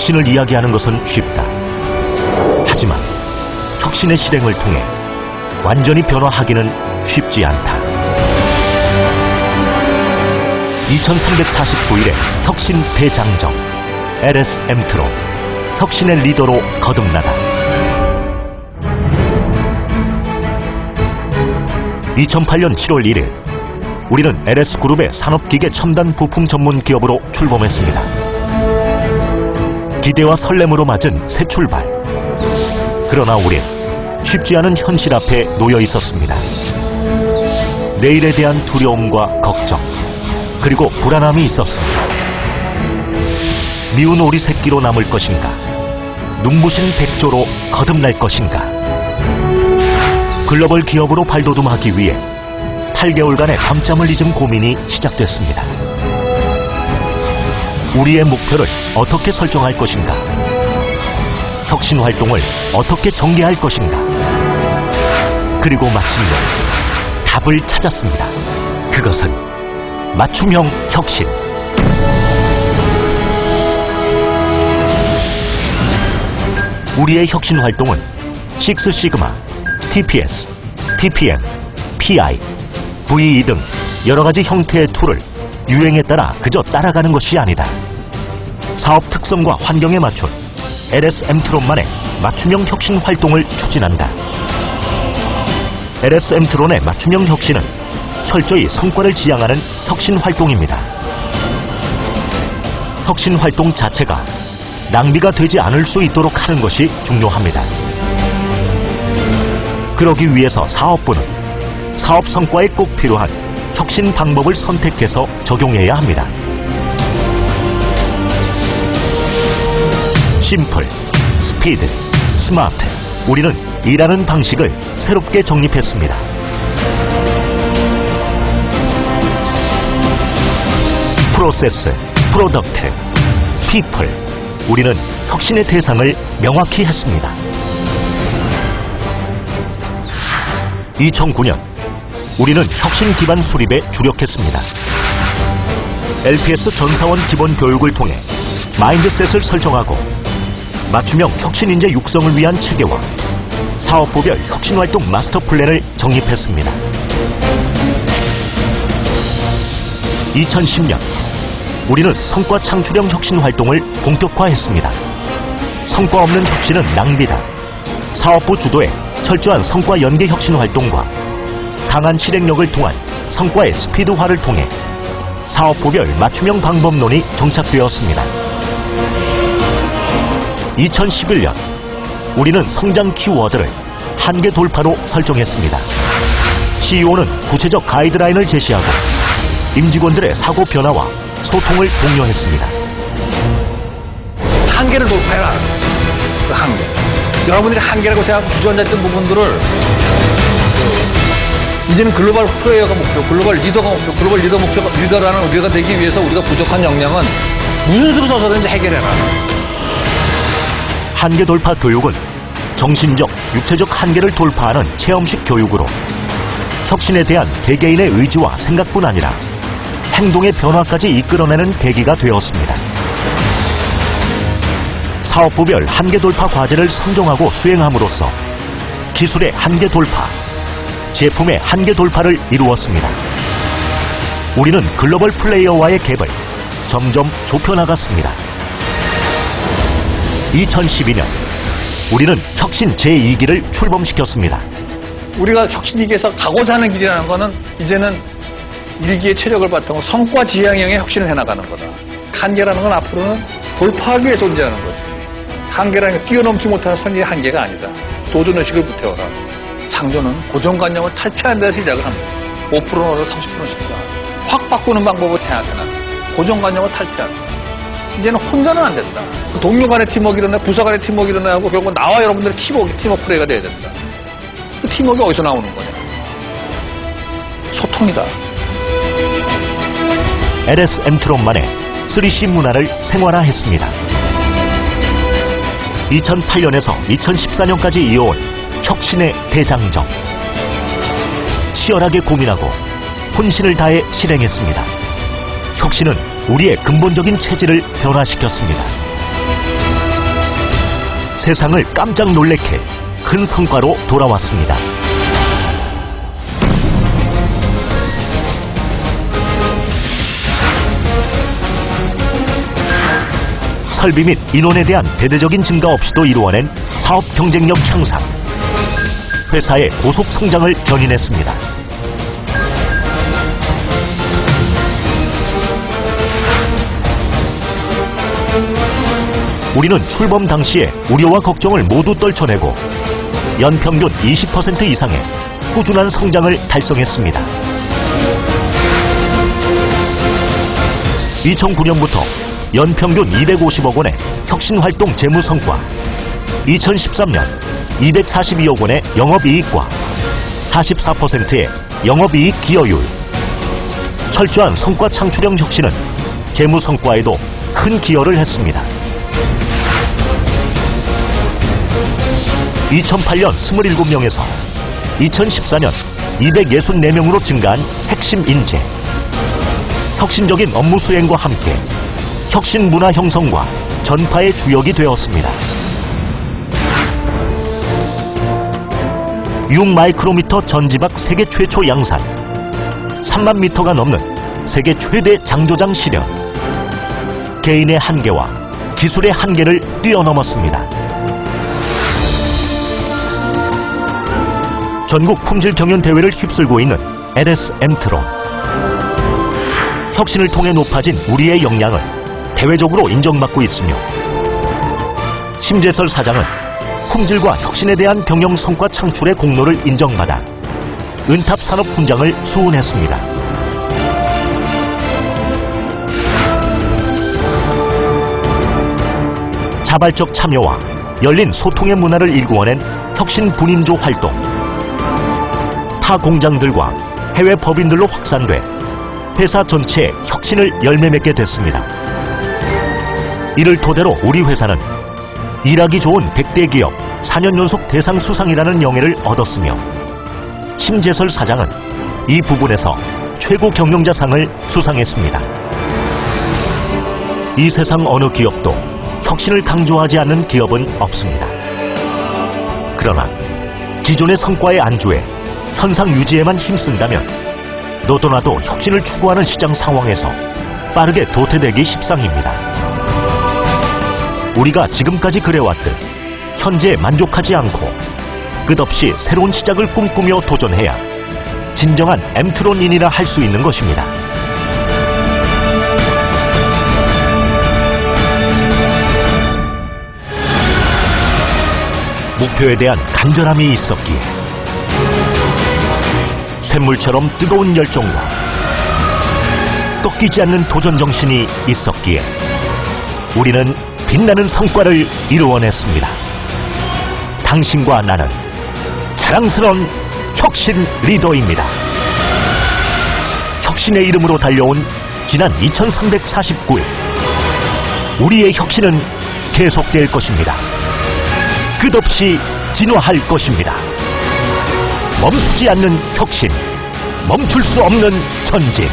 혁신을 이야기하는 것은 쉽다. 하지만 혁신의 실행을 통해 완전히 변화하기는 쉽지 않다. 2349일의 혁신 대장정 LS 엠트로 혁신의 리더로 거듭나다. 2008년 7월 1일 우리는 LS그룹의 산업기계 첨단 부품 전문 기업으로 출범했습니다. 기대와 설렘으로 맞은 새 출발. 그러나 우린 쉽지 않은 현실 앞에 놓여 있었습니다. 내일에 대한 두려움과 걱정, 그리고 불안함이 있었습니다. 미운 오리 새끼로 남을 것인가, 눈부신 백조로 거듭날 것인가. 글로벌 기업으로 발돋움하기 위해 8개월간의 밤잠을 잊은 고민이 시작됐습니다. 우리의 목표를 어떻게 설정할 것인가, 혁신 활동을 어떻게 전개할 것인가. 그리고 마침내 답을 찾았습니다. 그것은 맞춤형 혁신. 우리의 혁신 활동은 식스 시그마, TPS, TPM, PI, VE 등 여러가지 형태의 툴을 유행에 따라 그저 따라가는 것이 아니다. 사업 특성과 환경에 맞춘 LS 엠트론만의 맞춤형 혁신 활동을 추진한다. LS 엠트론의 맞춤형 혁신은 철저히 성과를 지향하는 혁신 활동입니다. 혁신 활동 자체가 낭비가 되지 않을 수 있도록 하는 것이 중요합니다. 그러기 위해서 사업부는 사업 성과에 꼭 필요한 혁신 방법을 선택해서 적용해야 합니다. 심플, 스피드, 스마트. 우리는 일하는 방식을 새롭게 정립했습니다. 프로세스, 프로덕트, 피플. 우리는 혁신의 대상을 명확히 했습니다. 2009년 우리는 혁신 기반 수립에 주력했습니다. LPS 전사원 기본 교육을 통해 마인드셋을 설정하고 맞춤형 혁신 인재 육성을 위한 체계와 사업부별 혁신활동 마스터 플랜을 정립했습니다. 2010년 우리는 성과 창출형 혁신 활동을 본격화했습니다. 성과 없는 혁신은 낭비다. 사업부 주도의 철저한 성과 연계 혁신 활동과 강한 실행력을 통한 성과의 스피드화를 통해 사업부별 맞춤형 방법론이 정착되었습니다. 2011년 우리는 성장 키워드를 한계 돌파로 설정했습니다. CEO는 구체적 가이드라인을 제시하고 임직원들의 사고 변화와 소통을 독려했습니다. 한계를 돌파해라. 그 한계. 여러분들이 한계라고 생각하고 주저앉았던 부분들을 이제는 글로벌 플레이어가 목표, 글로벌 리더가 목표, 글로벌 리더 목표가 리더라는 우리가 되기 위해서 우리가 부족한 역량은 무슨 수로 서서든지 해결해라. 한계 돌파 교육은 정신적, 육체적 한계를 돌파하는 체험식 교육으로 혁신에 대한 개개인의 의지와 생각뿐 아니라 행동의 변화까지 이끌어내는 계기가 되었습니다. 사업부별 한계 돌파 과제를 선정하고 수행함으로써 기술의 한계 돌파, 제품의 한계 돌파를 이루었습니다. 우리는 글로벌 플레이어와의 갭을 점점 좁혀나갔습니다. 2012년 우리는 혁신 제2기를 출범시켰습니다. 우리가 혁신 2기에서 가고자 하는 길이라는 거는 이제는 1기의 체력을 바탕으로 성과 지향형의 혁신을 해나가는 거다. 한계라는 건 앞으로는 돌파하기 위해 존재하는 거지. 한계라는 게 뛰어넘지 못하는 선의의 한계가 아니다. 도전의식을 불태워라. 창조는 고정관념을 탈피하는 데서 시작을 합니다. 5%는 얻어 30%는 쉽다. 확 바꾸는 방법을 생각해라. 고정관념을 탈피한다. 이제는 혼자는 안 된다. 동료 간의 팀워크 일어나, 부서 간의 팀워크 일어나고 결국 나와 여러분들의 팀워크 플레이가 돼야 된다. 그 팀워크가 어디서 나오는 거냐? 소통이다. LS 엠트론만의 3C 문화를 생활화했습니다. 2008년에서 2014년까지 이어온 혁신의 대장정. 치열하게 고민하고 혼신을 다해 실행했습니다. 혁신은 우리의 근본적인 체질을 변화시켰습니다. 세상을 깜짝 놀래켜 큰 성과로 돌아왔습니다. 설비 및 인원에 대한 대대적인 증가 없이도 이루어낸 사업 경쟁력 향상, 회사의 고속 성장을 견인했습니다. 우리는 출범 당시에 우려와 걱정을 모두 떨쳐내고 연평균 20% 이상의 꾸준한 성장을 달성했습니다. 2009년부터 연평균 250억 원의 혁신활동 재무성과, 2013년 242억 원의 영업이익과 44%의 영업이익 기여율, 철저한 성과 창출형 혁신은 재무성과에도 큰 기여를 했습니다. 2008년 27명에서 2014년 264명으로 증가한 핵심 인재, 혁신적인 업무 수행과 함께 혁신 문화 형성과 전파의 주역이 되었습니다. 6마이크로미터 전지박 세계 최초 양산, 3만 미터가 넘는 세계 최대 장조장 실현, 개인의 한계와 기술의 한계를 뛰어넘었습니다. 전국 품질 경연 대회를 휩쓸고 있는 LS 엠트론. 혁신을 통해 높아진 우리의 역량을 대외적으로 인정받고 있으며, 심재설 사장은 품질과 혁신에 대한 경영 성과 창출의 공로를 인정받아 은탑 산업 훈장을 수훈했습니다. 자발적 참여와 열린 소통의 문화를 일구어낸 혁신 분인조 활동, 타 공장들과 해외 법인들로 확산돼 회사 전체의 혁신을 열매 맺게 됐습니다. 이를 토대로 우리 회사는 일하기 좋은 100대 기업 4년 연속 대상 수상이라는 영예를 얻었으며, 심재설 사장은 이 부분에서 최고 경영자상을 수상했습니다. 이 세상 어느 기업도 혁신을 강조하지 않는 기업은 없습니다. 그러나 기존의 성과의 안주에 현상 유지에만 힘쓴다면 너도 나도 혁신을 추구하는 시장 상황에서 빠르게 도태되기 십상입니다. 우리가 지금까지 그래왔듯 현재에 만족하지 않고 끝없이 새로운 시작을 꿈꾸며 도전해야 진정한 엠트론인이라 할 수 있는 것입니다. 목표에 대한 간절함이 있었기에, 샘물처럼 뜨거운 열정과 꺾이지 않는 도전 정신이 있었기에 우리는 빛나는 성과를 이루어냈습니다. 당신과 나는 자랑스러운 혁신 리더입니다. 혁신의 이름으로 달려온 지난 2349일, 우리의 혁신은 계속될 것입니다. 끝없이 진화할 것입니다. 멈추지 않는 혁신, 멈출 수 없는 전진.